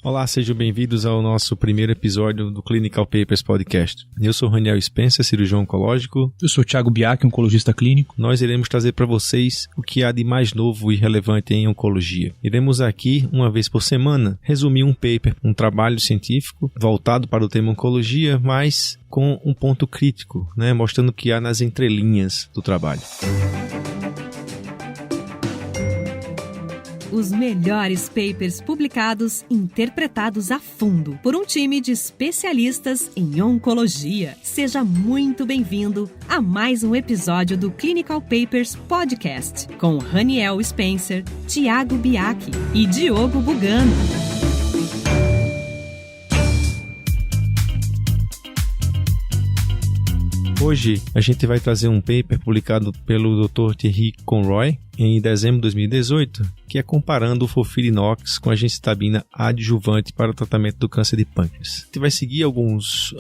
Olá, sejam bem-vindos ao nosso primeiro episódio do Clinical Papers Podcast. Eu sou Raniel Spencer, cirurgião oncológico. Eu sou Thiago Biak, oncologista clínico. Nós iremos trazer para vocês o que há de mais novo e relevante em oncologia. Iremos aqui, uma vez por semana, resumir um paper, um trabalho científico voltado para o tema oncologia, mas com um ponto crítico, mostrando o que há nas entrelinhas do trabalho. Os melhores papers publicados, interpretados a fundo por um time de especialistas em oncologia. Seja muito bem-vindo a mais um episódio do Clinical Papers Podcast, com Raniel Spencer, Thiago Biak e Diogo Bugano. Hoje a gente vai trazer um paper publicado pelo Dr. Thierry Conroy em dezembro de 2018, que é comparando o FOLFIRINOX com a gemcitabina adjuvante para o tratamento do câncer de pâncreas. A gente vai seguir alguns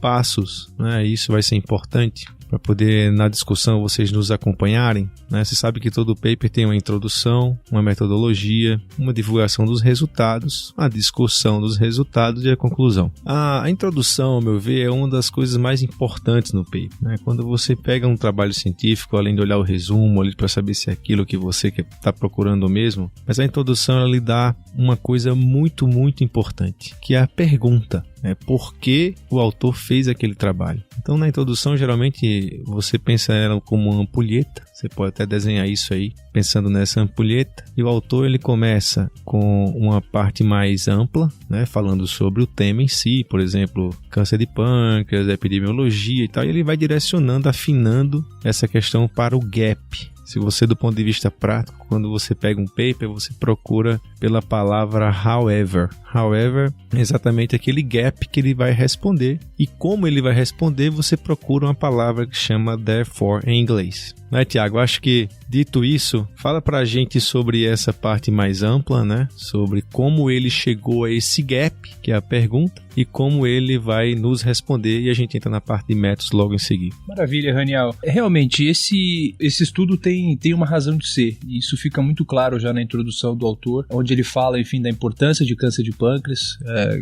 passos, Isso vai ser importante para poder, na discussão, vocês nos acompanharem. Você sabe que todo paper tem uma introdução, uma metodologia, uma divulgação dos resultados, a discussão dos resultados e a conclusão. A introdução, ao meu ver, é uma das coisas mais importantes no paper. Quando você pega um trabalho científico, além de olhar o resumo, para saber se é aquilo que você está procurando mesmo, mas a introdução ela lhe dá uma coisa muito, muito importante, que é a pergunta. Por que o autor fez aquele trabalho? Então, na introdução, geralmente, você pensa ela como uma ampulheta. Você pode até desenhar isso aí, pensando nessa ampulheta. E o autor, ele começa com uma parte mais ampla, falando sobre o tema em si, por exemplo, câncer de pâncreas, epidemiologia e tal. E ele vai direcionando, afinando essa questão para o gap. Se você, do ponto de vista prático, quando você pega um paper, você procura pela palavra however. However, é exatamente aquele gap que ele vai responder. E como ele vai responder, você procura uma palavra que chama therefore em inglês. Tiago? Acho que, dito isso, fala pra gente sobre essa parte mais ampla, sobre como ele chegou a esse gap, que é a pergunta, e como ele vai nos responder, e a gente entra na parte de métodos logo em seguida. Maravilha, Raniel. Realmente, esse estudo tem uma razão de ser, e isso fica muito claro já na introdução do autor, onde ele fala, enfim, da importância de câncer de pâncreas,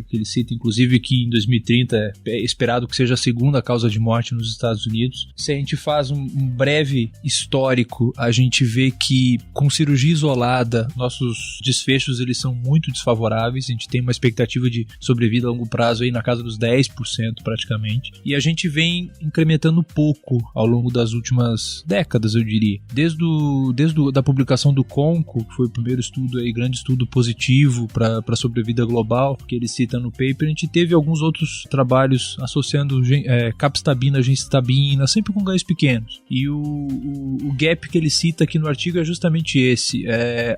que ele cita, inclusive, que em 2030 é esperado que seja a segunda causa de morte nos Estados Unidos. Se a gente faz um breve histórico, a gente vê que com cirurgia isolada, nossos desfechos eles são muito desfavoráveis, a gente tem uma expectativa de sobrevida a longo prazo aí na casa dos 10% praticamente, e a gente vem incrementando pouco ao longo das últimas décadas, eu diria. Desde a publicação do CONCO, que foi o primeiro estudo aí, grande estudo positivo para sobrevida global, que ele cita no paper, a gente teve alguns outros trabalhos associando capecitabina, gemcitabina, sempre com ganhos pequenos. E o gap que ele cita aqui no artigo é justamente esse.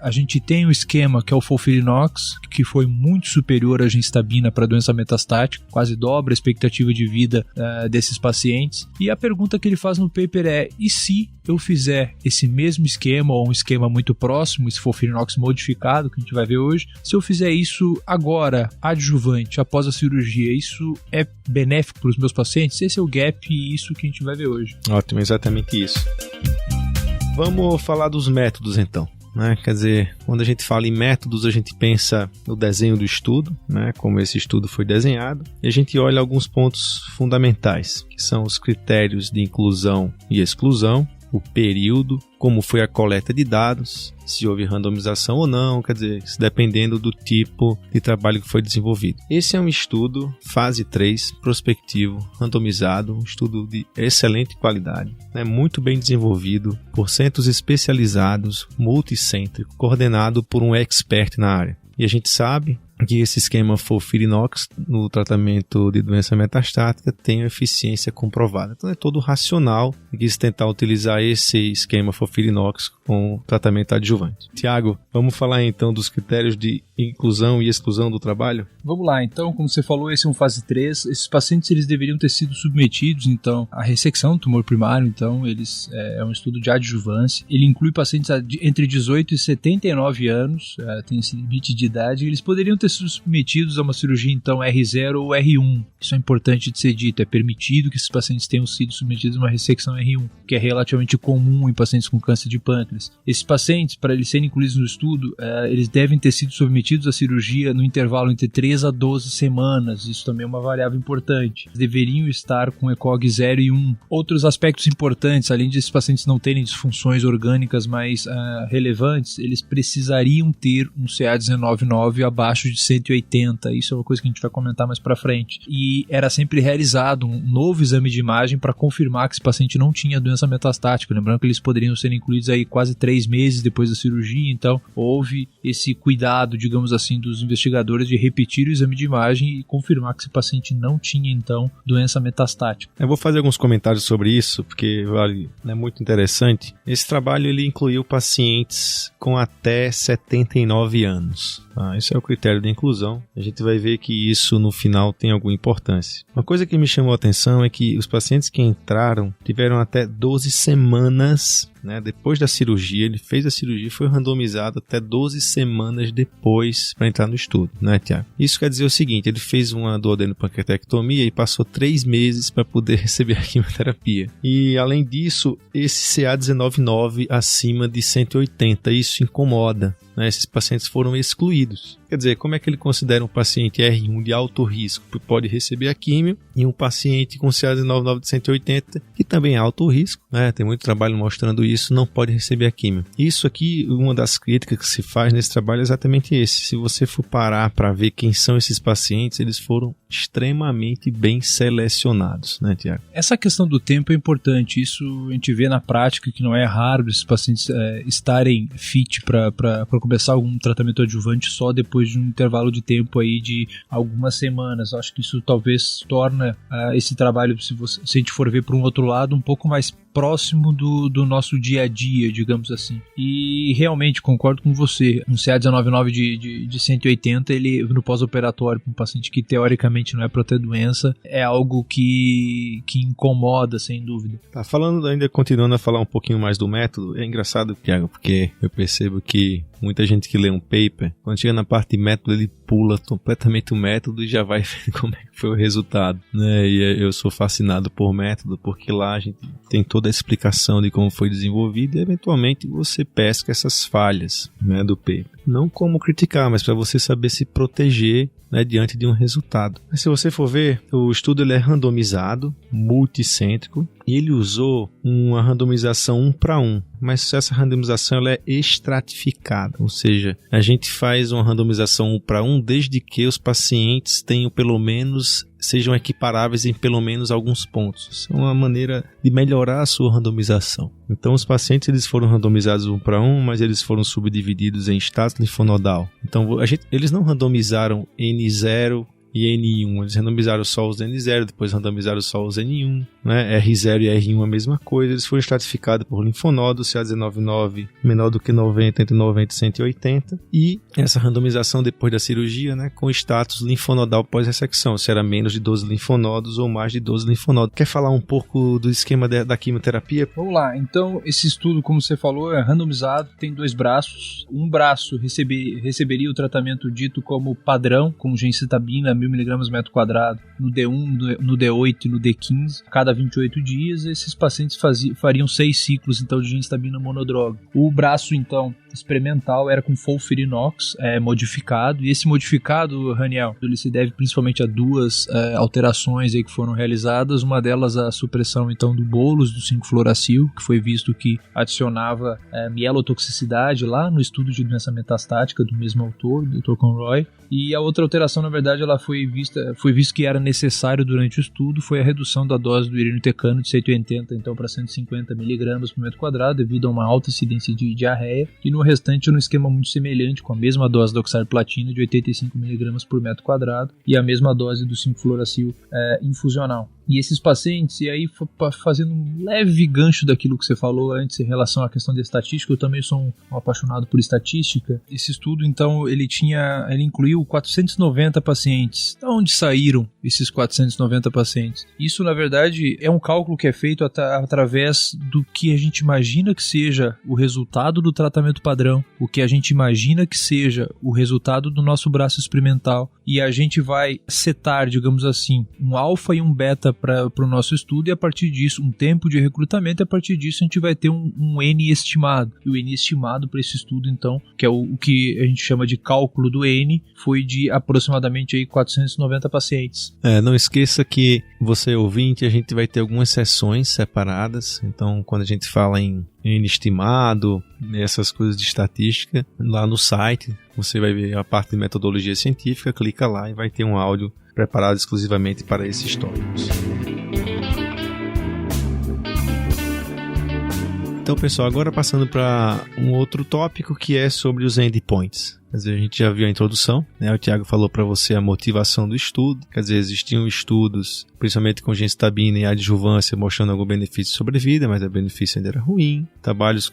A gente tem um esquema que é o FOLFIRINOX, que foi muito superior à gemcitabina para doença metastática, quase dobra a expectativa de vida desses pacientes. E a pergunta que ele faz no paper é: e se eu fizer esse mesmo esquema, ou um esquema muito próximo, esse FOLFIRINOX modificado, que a gente vai ver hoje, se eu fizer isso agora, adjuvante, após a cirurgia, isso é benéfico para os meus pacientes? Esse é o gap e isso que a gente vai ver hoje. Ótimo, exatamente isso. Vamos falar dos métodos então. Quer dizer, quando a gente fala em métodos, a gente pensa no desenho do estudo, como esse estudo foi desenhado, e a gente olha alguns pontos fundamentais, que são os critérios de inclusão e exclusão, o período, como foi a coleta de dados, se houve randomização ou não, quer dizer, dependendo do tipo de trabalho que foi desenvolvido. Esse é um estudo, fase 3, prospectivo, randomizado, um estudo de excelente qualidade, muito bem desenvolvido, por centros especializados, multicêntrico, coordenado por um expert na área. E a gente sabe que esse esquema FOLFIRINOX no tratamento de doença metastática tem eficiência comprovada. Então é todo racional de se tentar utilizar esse esquema FOLFIRINOX com tratamento adjuvante. Tiago, vamos falar então dos critérios de inclusão e exclusão do trabalho? Vamos lá, então, como você falou, esse é um fase 3. Esses pacientes eles deveriam ter sido submetidos, então, à ressecção do tumor primário, então, é um estudo de adjuvância. Ele inclui pacientes entre 18 e 79 anos, tem esse limite de idade, e eles poderiam ter sido submetidos a uma cirurgia, então, R0 ou R1. Isso é importante de ser dito, é permitido que esses pacientes tenham sido submetidos a uma ressecção R1, que é relativamente comum em pacientes com câncer de pâncreas. Esses pacientes, para eles serem incluídos no estudo, eles devem ter sido submetidos submetidos à cirurgia no intervalo entre 3 a 12 semanas. Isso também é uma variável importante. Deveriam estar com ECOG 0 e 1. Outros aspectos importantes, além de esses pacientes não terem disfunções orgânicas mais relevantes, eles precisariam ter um CA199 abaixo de 180. Isso é uma coisa que a gente vai comentar mais para frente. E era sempre realizado um novo exame de imagem para confirmar que esse paciente não tinha doença metastática. Lembrando que eles poderiam ser incluídos aí quase 3 meses depois da cirurgia, então houve esse cuidado, digamos assim, dos investigadores de repetir o exame de imagem e confirmar que esse paciente não tinha, então, doença metastática. Eu vou fazer alguns comentários sobre isso, porque é muito interessante. Esse trabalho ele incluiu pacientes com até 79 anos. Esse é o critério de inclusão. A gente vai ver que isso no final tem alguma importância. Uma coisa que me chamou a atenção é que os pacientes que entraram tiveram até 12 semanas, né, depois da cirurgia. Ele fez a cirurgia e foi randomizado até 12 semanas depois para entrar no estudo, né, Tiago? Isso quer dizer o seguinte, ele fez uma duodenopancreatectomia e passou 3 meses para poder receber a quimioterapia. E além disso, esse CA199 acima de 180, isso incomoda. Esses pacientes foram excluídos. Quer dizer, como é que ele considera um paciente R1 de alto risco que pode receber a químio e um paciente com CA199 de 180 que também é alto risco, né? Tem muito trabalho mostrando isso, não pode receber a químio. Isso aqui, uma das críticas que se faz nesse trabalho é exatamente esse. Se você for parar para ver quem são esses pacientes, eles foram extremamente bem selecionados, né, Tiago? Essa questão do tempo é importante. Isso a gente vê na prática que não é raro esses pacientes estarem fit para começar algum tratamento adjuvante só depois de um intervalo de tempo aí de algumas semanas. Acho que isso talvez torna esse trabalho, se a gente for ver por um outro lado, um pouco mais próximo do nosso dia a dia, digamos assim. E realmente concordo com você. Um CA199 de 180, ele no pós-operatório para um paciente que teoricamente não é para ter doença, é algo que incomoda, sem dúvida. Falando ainda, continuando a falar um pouquinho mais do método, é engraçado, Thiago, porque eu percebo que muita gente que lê um paper, quando chega na parte de método, ele pula completamente o método e já vai ver como é que foi o resultado, né? E eu sou fascinado por método, porque lá a gente tem toda a explicação de como foi desenvolvido e eventualmente você pesca essas falhas, né, do paper. Não como criticar, mas para você saber se proteger, né, diante de um resultado. Mas se você for ver, o estudo ele é randomizado, multicêntrico, e ele usou uma randomização 1:1, mas essa randomização ela é estratificada, ou seja, a gente faz uma randomização 1:1 desde que os pacientes tenham sejam equiparáveis em pelo menos alguns pontos. Isso é uma maneira de melhorar a sua randomização. Então os pacientes eles foram randomizados 1:1, mas eles foram subdivididos em status linfonodal. Então eles não randomizaram N0 e N1, eles randomizaram só os N0, depois randomizaram só os N1, né? R0 e R1 a mesma coisa, eles foram estratificados por linfonodo, CA199 menor do que 90, entre 90 e 180, e essa randomização depois da cirurgia, né, com status linfonodal pós-ressecção, se era menos de 12 linfonodos ou mais de 12 linfonodos. Quer falar um pouco do esquema da quimioterapia? Vamos lá, então esse estudo, como você falou, é randomizado, tem 2 braços, um braço receberia o tratamento dito como padrão, com gemcitabina 1000 mg metro quadrado, no D1, no D8 e no D15, a cada 28 dias, esses pacientes fariam 6 ciclos então de gemcitabina monodroga. O braço, então, experimental era com FOLFIRINOX modificado, e esse modificado, Raniel, ele se deve principalmente a 2 alterações aí que foram realizadas, uma delas a supressão então do bolos do 5-fluoracil, que foi visto que adicionava mielotoxicidade lá no estudo de doença metastática do mesmo autor, o Dr. Conroy, e a outra alteração, na verdade, ela foi visto que era necessário durante o estudo, foi a redução da dose do irinotecano de 180 então para 150 mg por metro quadrado, devido a uma alta incidência de diarreia, e no restante, num esquema muito semelhante, com a mesma dose da oxaliplatina de 85 mg por metro quadrado e a mesma dose do 5-fluoracil infusional. E esses pacientes, e aí fazendo um leve gancho daquilo que você falou antes em relação à questão da estatística, eu também sou um apaixonado por estatística. Esse estudo, então, ele incluiu 490 pacientes. De onde saíram esses 490 pacientes? Isso, na verdade, é um cálculo que é feito através do que a gente imagina que seja o resultado do tratamento padrão, o que a gente imagina que seja o resultado do nosso braço experimental, e a gente vai setar, digamos assim, um alfa e um beta para o nosso estudo, e a partir disso, um tempo de recrutamento, e a partir disso a gente vai ter um N estimado. E o N estimado para esse estudo, então, que é o que a gente chama de cálculo do N, foi de aproximadamente aí 490 pacientes. Não esqueça que você ouvinte, a gente vai ter algumas sessões separadas, então quando a gente fala em N estimado, essas coisas de estatística, lá no site você vai ver a parte de metodologia científica, clica lá e vai ter um áudio preparado exclusivamente para esses tópicos. Então, pessoal, agora passando para um outro tópico que é sobre os endpoints. Quer dizer, a gente já viu a introdução, né? O Tiago falou para você a motivação do estudo. Quer dizer, existiam estudos, principalmente com gemcitabina e adjuvância, mostrando algum benefício de sobrevida, mas o benefício ainda era ruim. Trabalhos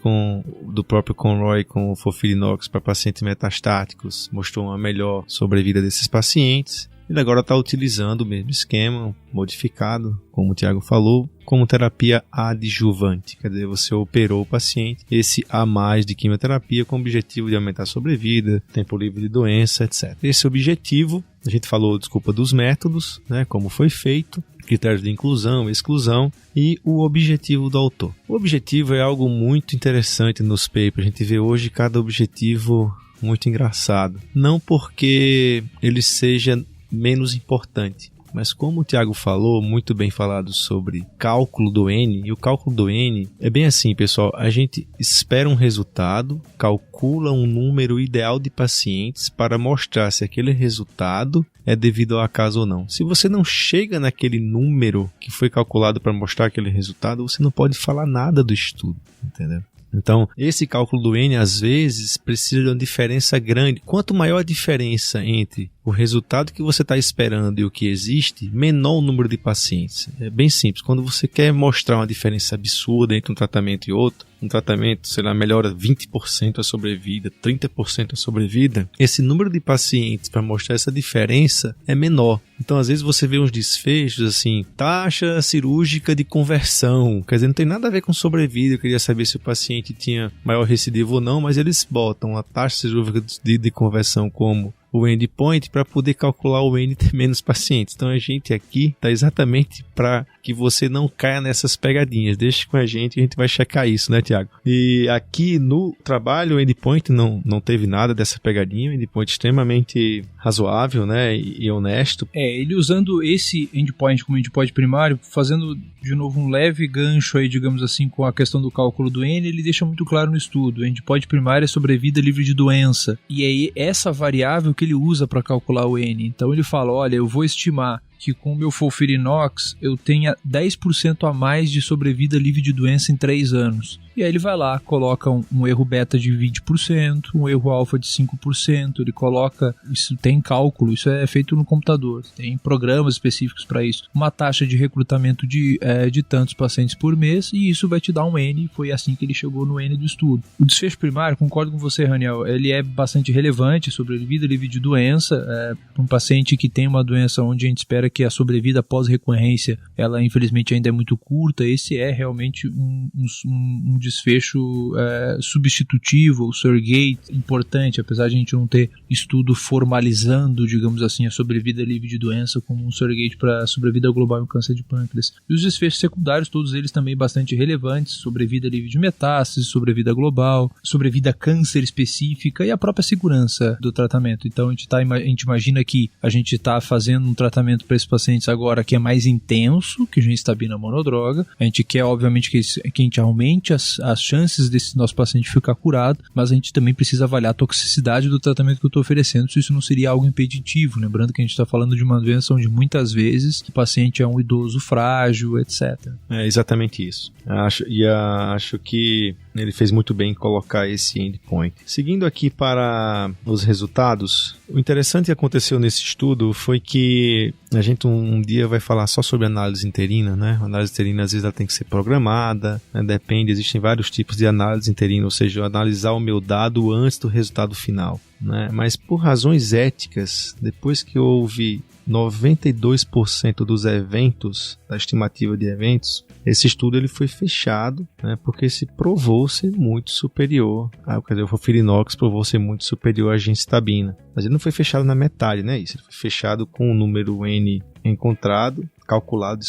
do próprio Conroy com o FOLFIRINOX para pacientes metastáticos mostrou uma melhor sobrevida desses pacientes. Ele agora está utilizando o mesmo esquema, modificado, como o Tiago falou, como terapia adjuvante. Quer dizer, você operou o paciente, esse a mais de quimioterapia com o objetivo de aumentar a sobrevida, tempo livre de doença, etc. Esse objetivo, a gente falou, dos métodos, né, como foi feito, critérios de inclusão, exclusão e o objetivo do autor. O objetivo é algo muito interessante nos papers. A gente vê hoje cada objetivo muito engraçado. Não porque ele seja menos importante, mas como o Tiago falou, muito bem falado sobre cálculo do N, e o cálculo do N é bem assim, pessoal, a gente espera um resultado, calcula um número ideal de pacientes para mostrar se aquele resultado é devido ao acaso ou não. Se você não chega naquele número que foi calculado para mostrar aquele resultado, você não pode falar nada do estudo, entendeu? Então, esse cálculo do N, às vezes, precisa de uma diferença grande. Quanto maior a diferença entre o resultado que você está esperando e o que existe, menor o número de pacientes. É bem simples. Quando você quer mostrar uma diferença absurda entre um tratamento e outro, um tratamento, melhora 20% a sobrevida, 30% a sobrevida, esse número de pacientes para mostrar essa diferença é menor. Então, às vezes, você vê uns desfechos assim, taxa cirúrgica de conversão, quer dizer, não tem nada a ver com sobrevida. Eu queria saber se o paciente tinha maior recidivo ou não, mas eles botam a taxa cirúrgica de conversão como o endpoint para poder calcular o N e ter menos pacientes. Então a gente aqui está exatamente para que você não caia nessas pegadinhas. Deixe com a gente vai checar isso, né, Tiago? E aqui no trabalho o endpoint não teve nada dessa pegadinha, o endpoint extremamente razoável, né, e honesto. Ele usando esse endpoint como endpoint primário, fazendo de novo um leve gancho aí, digamos assim, com a questão do cálculo do N, ele deixa muito claro no estudo. O endpoint primário é sobrevida livre de doença. E aí essa variável que ele usa para calcular o N. Então ele fala, olha, eu vou estimar que com o meu FOLFIRINOX eu tenha 10% a mais de sobrevida livre de doença em 3 anos. E aí ele vai lá, coloca um erro beta de 20%, um erro alfa de 5%, ele coloca, isso tem cálculo, isso é feito no computador, tem programas específicos para isso, uma taxa de recrutamento de tantos pacientes por mês, e isso vai te dar um N, foi assim que ele chegou no N do estudo. O desfecho primário, concordo com você, Raniel, ele é bastante relevante, sobrevida livre de doença, para um paciente que tem uma doença onde a gente espera que a sobrevida pós-recorrência, ela infelizmente ainda é muito curta, esse é realmente um desfecho substitutivo, ou surrogate, importante, apesar de a gente não ter estudo formalizando, digamos assim, a sobrevida livre de doença como um surrogate para a sobrevida global em câncer de pâncreas. E os desfechos secundários, todos eles também bastante relevantes, sobrevida livre de metástase, sobrevida global, sobrevida câncer específica e a própria segurança do tratamento. Então a gente imagina que a gente está fazendo um tratamento para esses pacientes agora que é mais intenso que a gemcitabina monodroga. A gente quer, obviamente, que a gente aumente as chances desse nosso paciente ficar curado, mas a gente também precisa avaliar a toxicidade do tratamento que eu estou oferecendo, se isso não seria algo impeditivo. Lembrando que a gente está falando de uma doença onde muitas vezes o paciente é um idoso frágil, etc. É exatamente isso. Acho que ele fez muito bem em colocar esse endpoint. Seguindo aqui para os resultados, o interessante que aconteceu nesse estudo foi que a gente um dia vai falar só sobre análise interina, né? A análise interina às vezes ela tem que ser programada, né? Depende, existem vários tipos de análise interina, ou seja, analisar o meu dado antes do resultado final, né? Mas por razões éticas, depois que houve 92% dos eventos, da estimativa de eventos, esse estudo ele foi fechado, né, porque se provou ser muito superior, o FOLFIRINOX provou ser muito superior à gemcitabina. Mas ele não foi fechado na metade, né? Isso, ele foi fechado com o número N encontrado calculado,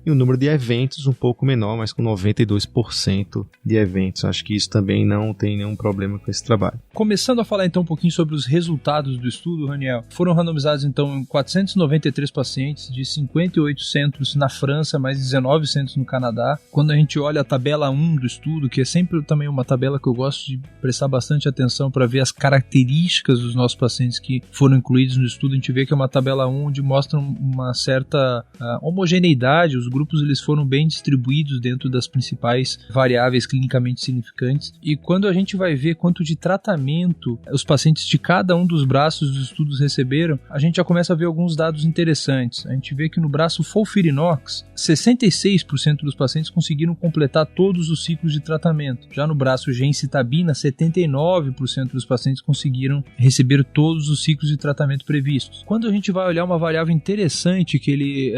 e o número de eventos um pouco menor, mas com 92% de eventos. Acho que isso também não tem nenhum problema com esse trabalho. Começando a falar então um pouquinho sobre os resultados do estudo, Raniel, foram randomizados então 493 pacientes de 58 centros na França, mais 19 centros no Canadá. Quando a gente olha a tabela 1 do estudo, que é sempre também uma tabela que eu gosto de prestar bastante atenção para ver as características dos nossos pacientes que foram incluídos no estudo, a gente vê que é uma tabela 1 onde mostra uma certa homogeneidade. Os grupos eles foram bem distribuídos dentro das principais variáveis clinicamente significantes, e quando a gente vai ver quanto de tratamento os pacientes de cada um dos braços dos estudos receberam, a gente já começa a ver alguns dados interessantes. A gente vê que no braço FOLFIRINOX, 66% dos pacientes conseguiram completar todos os ciclos de tratamento. Já no braço gencitabina, 79% dos pacientes conseguiram receber todos os ciclos de tratamento previstos. Quando a gente vai olhar uma variável interessante que ele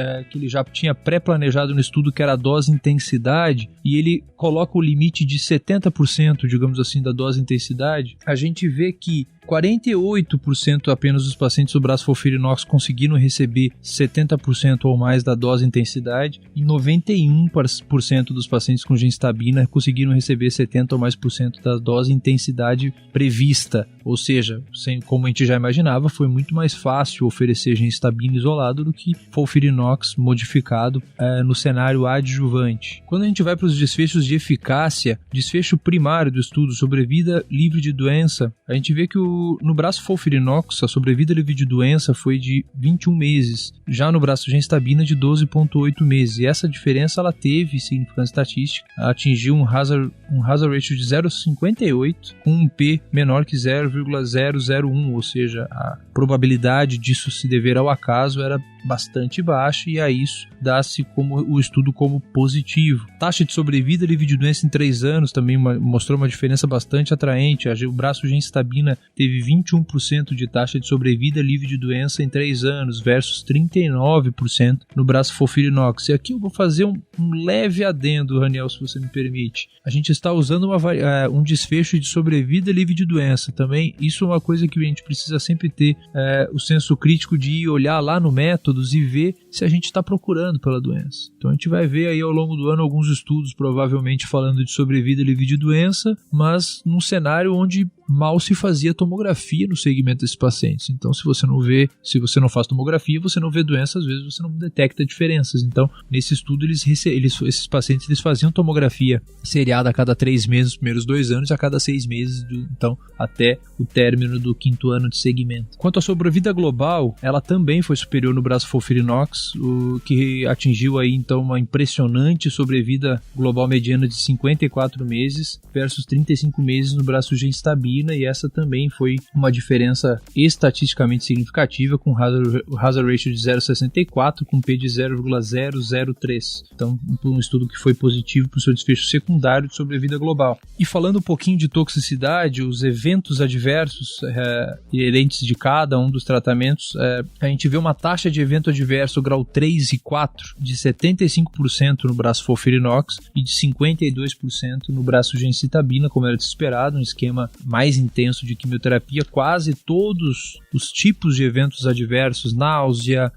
já tinha pré-planejado no estudo, que era a dose-intensidade, e ele coloca o limite de 70%, digamos assim, da dose-intensidade, a gente vê que 48% apenas dos pacientes do braço FOLFIRINOX conseguiram receber 70% ou mais da dose intensidade, e 91% dos pacientes com gencitabina conseguiram receber 70% ou mais da dose intensidade prevista. Ou seja, como a gente já imaginava, foi muito mais fácil oferecer gencitabina isolado do que FOLFIRINOX modificado no cenário adjuvante. Quando a gente vai para os desfechos de eficácia, desfecho primário do estudo, sobrevida livre de doença, a gente vê que no braço FOLFIRINOX, a sobrevida livre de doença foi de 21 meses, já no braço gencitabina de 12,8 meses, e essa diferença ela teve significância estatística, ela atingiu um hazard ratio de 0,58 com um P menor que 0,001, ou seja, a probabilidade disso se dever ao acaso era bastante baixa, e a isso dá-se o estudo como positivo. Taxa de sobrevida livre de doença em 3 anos também mostrou uma diferença bastante atraente. O braço gencitabina teve 21% de taxa de sobrevida livre de doença em 3 anos versus 39% no braço FOLFIRINOX. E aqui eu vou fazer um leve adendo, Raniel, se você me permite. A gente está usando um desfecho de sobrevida livre de doença também. Isso é uma coisa que a gente precisa sempre ter o senso crítico de olhar lá no métodos e ver se a gente está procurando pela doença. Então a gente vai ver aí ao longo do ano alguns estudos provavelmente falando de sobrevida livre de doença, mas num cenário onde mal se fazia tomografia no segmento desses pacientes. Então se você não faz tomografia, você não vê doença, às vezes você não detecta diferenças. Então nesse estudo esses pacientes eles faziam tomografia seriada a cada 3 meses, os primeiros 2 anos, e a cada 6 meses, então até o término do 5º ano de segmento. Quanto à sobrevida global, ela também foi superior no braço FOLFIRINOX, o que atingiu aí então uma impressionante sobrevida global mediana de 54 meses versus 35 meses no braço gencitabina, e essa também foi uma diferença estatisticamente significativa, com hazard ratio de 0,64 com P de 0,003. Então um estudo que foi positivo para o seu desfecho secundário de sobrevida global. E falando um pouquinho de toxicidade, os eventos adversos inerentes de cada um dos tratamentos, a gente vê uma taxa de evento adverso grau 3 e 4 de 75% no braço FOLFIRINOX e de 52% no braço gencitabina, como era de esperado, um esquema mais intenso de quimioterapia. Quase todos os tipos de eventos adversos, náusea,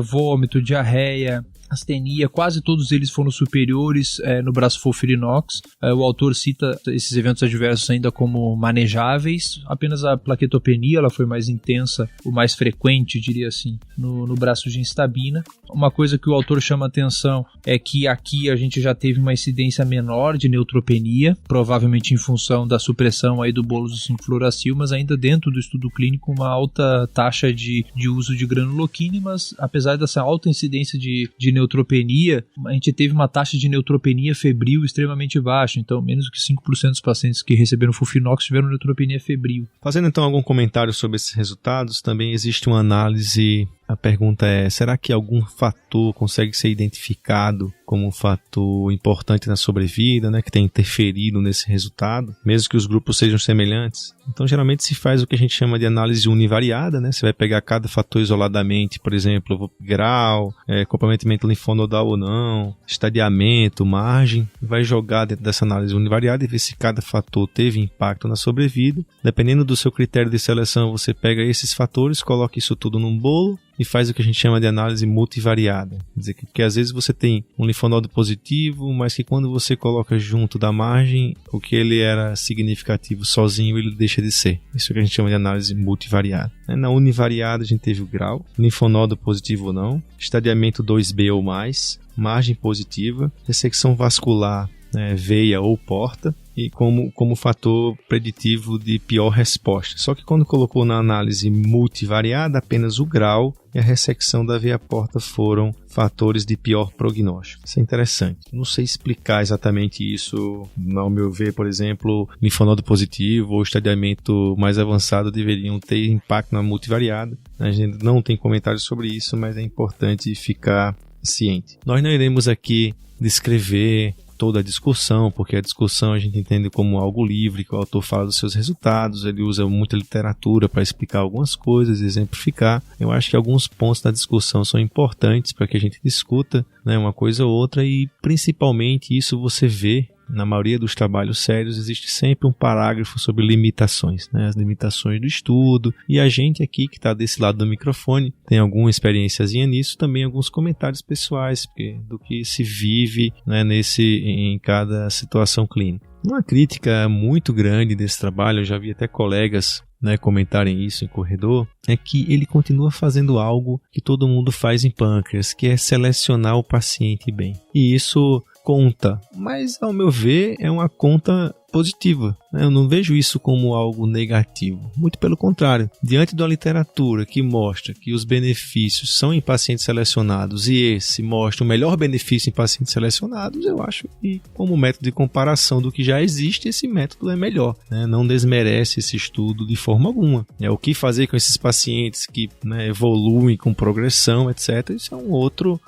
vômito, diarreia, astenia, quase todos eles foram superiores no braço FOLFIRINOX. O autor cita esses eventos adversos ainda como manejáveis. Apenas a plaquetopenia ela foi mais intensa, o mais frequente, diria assim, no braço gencitabina. Uma coisa que o autor chama atenção é que aqui a gente já teve uma incidência menor de neutropenia, provavelmente em função da supressão aí do bolus do 5-fluoracil, mas ainda dentro do estudo clínico uma alta taxa de uso de granuloquine, mas apesar dessa alta incidência de neutropenia, a gente teve uma taxa de neutropenia febril extremamente baixa, então menos do que 5% dos pacientes que receberam FOLFIRINOX tiveram neutropenia febril. Fazendo então algum comentário sobre esses resultados, também existe uma análise. A pergunta é, será que algum fator consegue ser identificado como um fator importante na sobrevida, né, que tem interferido nesse resultado, mesmo que os grupos sejam semelhantes? Então, geralmente se faz o que a gente chama de análise univariada, né? Você vai pegar cada fator isoladamente, por exemplo, grau, comprometimento linfonodal ou não, estadiamento, margem, vai jogar dentro dessa análise univariada e ver se cada fator teve impacto na sobrevida. Dependendo do seu critério de seleção, você pega esses fatores, coloca isso tudo num bolo e faz o que a gente chama de análise multivariada. Quer dizer, que às vezes você tem um linfonodo positivo, mas que quando você coloca junto da margem, o que ele era significativo sozinho, ele deixa de ser. Isso é o que a gente chama de análise multivariada. Na univariada a gente teve o grau, linfonodo positivo ou não, estadiamento 2B ou mais, margem positiva, ressecção vascular, veia ou porta, e como fator preditivo de pior resposta. Só que quando colocou na análise multivariada, apenas o grau e a ressecção da veia porta foram fatores de pior prognóstico. Isso é interessante. Não sei explicar exatamente isso. Ao meu ver, por exemplo, linfonodo positivo ou estadiamento mais avançado deveriam ter impacto na multivariada. A gente não tem comentários sobre isso, mas é importante ficar ciente. Nós não iremos aqui descrever toda a discussão, porque a discussão a gente entende como algo livre, que o autor fala dos seus resultados, ele usa muita literatura para explicar algumas coisas, exemplificar. Eu acho que alguns pontos da discussão são importantes para que a gente discuta, uma coisa ou outra, e principalmente isso você vê na maioria dos trabalhos sérios, existe sempre um parágrafo sobre limitações, as limitações do estudo, e a gente aqui que está desse lado do microfone tem alguma experiênciazinha nisso, também alguns comentários pessoais do que se vive em cada situação clínica. Uma crítica muito grande desse trabalho, eu já vi até colegas comentarem isso em corredor, é que ele continua fazendo algo que todo mundo faz em pâncreas, que é selecionar o paciente bem. E isso conta, mas ao meu ver é uma conta positiva. Eu não vejo isso como algo negativo. Muito pelo contrário. Diante de uma literatura que mostra que os benefícios são em pacientes selecionados e esse mostra o melhor benefício em pacientes selecionados, eu acho que como método de comparação do que já existe, esse método é melhor. Não desmerece esse estudo de forma alguma. O que fazer com esses pacientes que evoluem com progressão, etc. Isso é um outro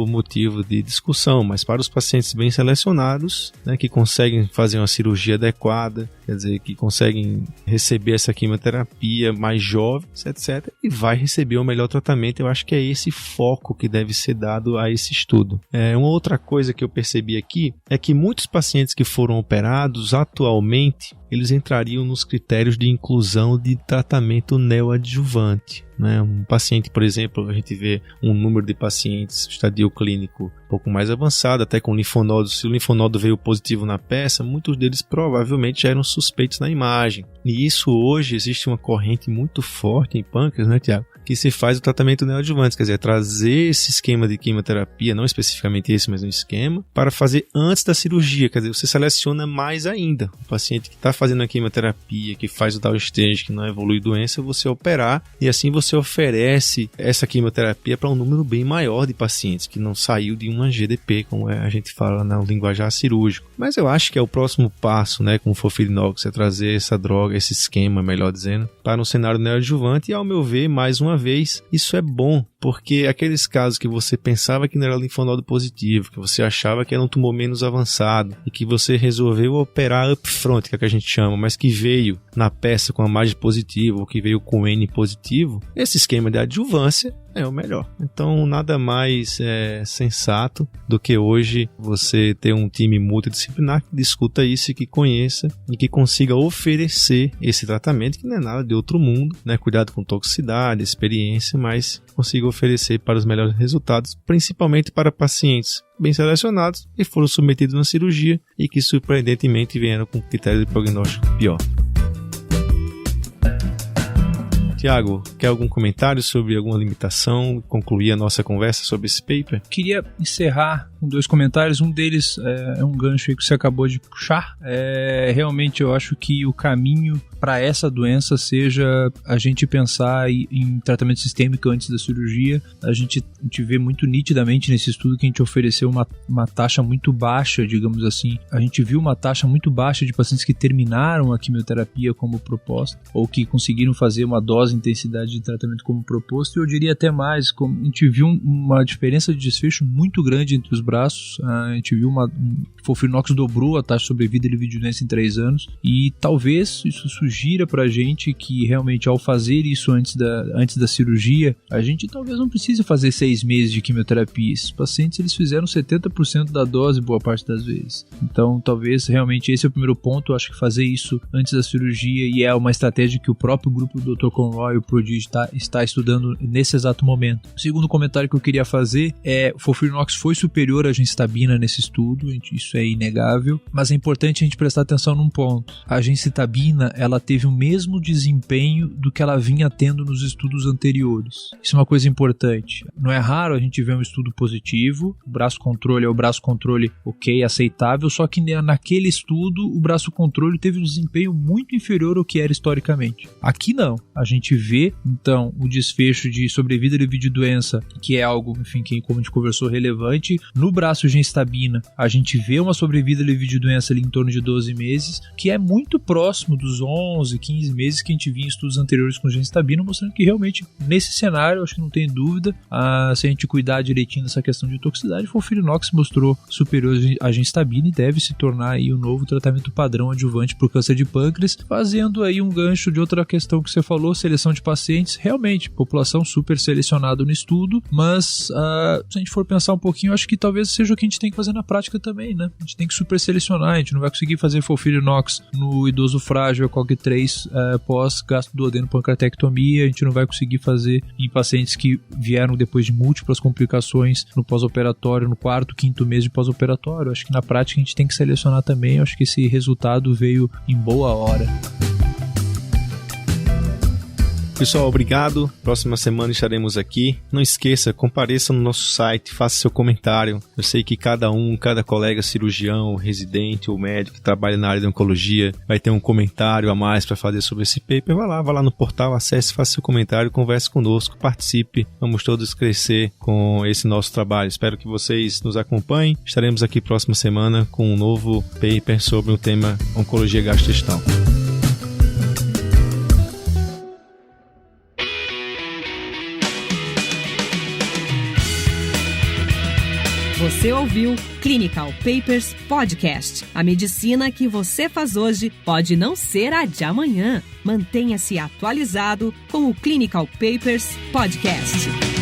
motivo de discussão. Mas para os pacientes bem selecionados, que conseguem fazer uma cirurgia adequada, quer dizer, que conseguem receber essa quimioterapia mais jovens, etc., e vai receber o melhor tratamento. Eu acho que é esse foco que deve ser dado a esse estudo. Uma outra coisa que eu percebi aqui é que muitos pacientes que foram operados atualmente, eles entrariam nos critérios de inclusão de tratamento neoadjuvante. Um paciente, por exemplo, a gente vê um número de pacientes estadio clínico um pouco mais avançado, até com linfonodo. Se o linfonodo veio positivo na peça, muitos deles provavelmente já eram suspeitos na imagem. E isso hoje existe uma corrente muito forte em pâncreas, Tiago? Que se faz o tratamento neoadjuvante, quer dizer, trazer esse esquema de quimioterapia, não especificamente esse, mas um esquema, para fazer antes da cirurgia, quer dizer, você seleciona mais ainda. O paciente que está fazendo a quimioterapia, que faz o downstage, que não evolui doença, você operar, e assim você oferece essa quimioterapia para um número bem maior de pacientes, que não saiu de uma GDP, como a gente fala no linguajar cirúrgico. Mas eu acho que é o próximo passo, com o FOLFIRINOX, é trazer essa droga, esse esquema, melhor dizendo, para um cenário neoadjuvante, e ao meu ver, mais uma vez, isso é bom, porque aqueles casos que você pensava que não era linfonodo positivo, que você achava que era um tumor menos avançado e que você resolveu operar upfront, que é o que a gente chama, mas que veio na peça com a margem positiva ou que veio com N positivo, esse esquema de adjuvância é o melhor. Então, nada mais sensato do que hoje você ter um time multidisciplinar que discuta isso e que conheça e que consiga oferecer esse tratamento, que não é nada de outro mundo, cuidado com toxicidade, experiência, mas consiga oferecer para os melhores resultados, principalmente para pacientes bem selecionados e foram submetidos a uma cirurgia e que surpreendentemente vieram com critério de prognóstico pior. Tiago, quer algum comentário sobre alguma limitação? Concluir a nossa conversa sobre esse paper? Queria encerrar com 2 comentários. Um deles é um gancho aí que você acabou de puxar. Realmente eu acho que o caminho para essa doença seja a gente pensar em tratamento sistêmico antes da cirurgia. A gente vê muito nitidamente nesse estudo que a gente ofereceu uma taxa muito baixa, digamos assim. A gente viu uma taxa muito baixa de pacientes que terminaram a quimioterapia como proposta ou que conseguiram fazer uma dose intensidade de tratamento como proposto, e eu diria até mais, como a gente viu uma diferença de desfecho muito grande entre os braços. A gente viu FOLFIRINOX dobrou a taxa de sobrevida e lividoença em 3 anos, e talvez isso sugira pra gente que realmente ao fazer isso antes da cirurgia, a gente talvez não precise fazer 6 meses de quimioterapia. Esses pacientes eles fizeram 70% da dose boa parte das vezes. Então talvez realmente esse é o primeiro ponto. Eu acho que fazer isso antes da cirurgia, e é uma estratégia que o próprio grupo do Dr. Conroy, o Prodigy, está estudando nesse exato momento. O segundo comentário que eu queria fazer é: o FOLFIRINOX foi superior à gencitabina nesse estudo, isso é inegável, mas é importante a gente prestar atenção num ponto. A gencitabina, ela teve o mesmo desempenho do que ela vinha tendo nos estudos anteriores. Isso é uma coisa importante. Não é raro a gente ver um estudo positivo, o braço controle é o braço controle ok, aceitável, só que naquele estudo o braço controle teve um desempenho muito inferior ao que era historicamente. Aqui não. A gente vê, então, o desfecho de sobrevida e lividoença, que é algo, enfim, que como a gente conversou, relevante. No braço gencitabina, a gente vê uma sobrevida e lividoença ali em torno de 12 meses, que é muito próximo dos 11, 15 meses que a gente via em estudos anteriores com gencitabina, mostrando que realmente, nesse cenário, acho que não tem dúvida, se a gente cuidar direitinho dessa questão de toxicidade, o FOLFIRINOX mostrou superior à gencitabina e deve se tornar aí o novo tratamento padrão adjuvante para o câncer de pâncreas, fazendo aí um gancho de outra questão que você falou, seleção de pacientes. Realmente, população super selecionada no estudo, mas se a gente for pensar um pouquinho, acho que talvez seja o que a gente tem que fazer na prática também, né? A gente tem que super selecionar, a gente não vai conseguir fazer FOLFIRINOX no idoso frágil, ECOG-3 pós-gasto-duodeno-pancreatectomia, a gente não vai conseguir fazer em pacientes que vieram depois de múltiplas complicações no pós-operatório, no 4º, 5º mês de pós-operatório. Acho que na prática a gente tem que selecionar também. Acho que esse resultado veio em boa hora. Pessoal, obrigado. Próxima semana estaremos aqui. Não esqueça, compareça no nosso site, faça seu comentário. Eu sei que cada colega cirurgião, residente ou médico que trabalha na área de oncologia vai ter um comentário a mais para fazer sobre esse paper. Vai lá no portal, acesse, faça seu comentário, converse conosco, participe. Vamos todos crescer com esse nosso trabalho. Espero que vocês nos acompanhem. Estaremos aqui próxima semana com um novo paper sobre o tema oncologia gastrointestinal. Você ouviu Clinical Papers Podcast. A medicina que você faz hoje pode não ser a de amanhã. Mantenha-se atualizado com o Clinical Papers Podcast.